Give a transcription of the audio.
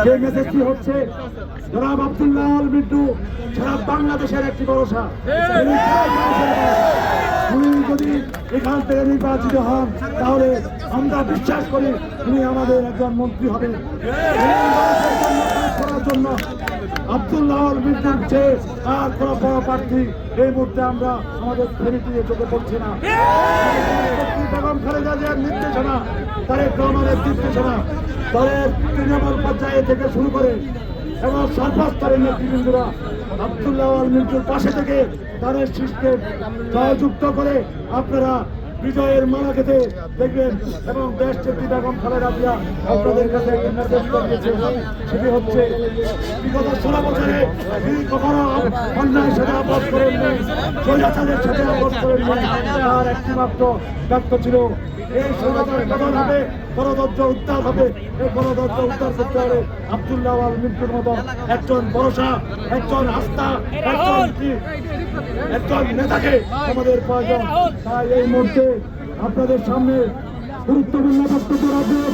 যে মেসেজটি হচ্ছে জনাব আব্দুল্লাহ আল মিন্টু সারা বাংলাদেশের একটি ভরসা। উনি যদি এখান থেকে নির্বাচিত হন তাহলে আমরা বিশ্বাস করি উনি আমাদের একজন মন্ত্রী হবে। করার জন্য আব্দুল্লাহ আল মিন্টুর চেয়ে আর কোনো বড় প্রার্থী এই মুহূর্তে আমরা আমাদের ফেরিতে চোখে পড়ছে না। বেগম খালেদা জিয়ার নির্দেশনা, তারেক রহমানের নির্দেশনা, দলের তৃণমূল পর্যায়ে থেকে শুরু করে এবং সর্বস্তরের নেতৃবৃন্দরা আব্দুল্লাহ আল মিন্টুর পাশে থেকে তাদের শীর্ষকে জয়যুক্ত করে আপনারা বিজয়ের মালা খেতে দেখবেন। এবং দেশ নেত্রী বেগম খালেদা জিয়া আপনাদের কাছে একটি মেসেজ দিয়েছে, সেটি হচ্ছে বিগত 16 বছরে তিনি কখনো অন্যায়ের সাথে আপোষ করেননি, স্বৈরাচারের সাথে আপোষ করেননি। তার একটি মাত্র ব্যক্ত ছিল এই স্বৈরাচার পতন হবে, গণতন্ত্র উদ্ধার হবে। এই গণতন্ত্র উদ্ধার করতে হলে আব্দুল্লাহ আল মিন্টুর মতো একজন ভরসা, একজন আস্থা, একজন নেতাকে আমাদের প্রয়োজন। তাই এই মুহূর্তে আপনাদের সামনে গুরুত্বপূর্ণ বক্তব্য রাখবেন।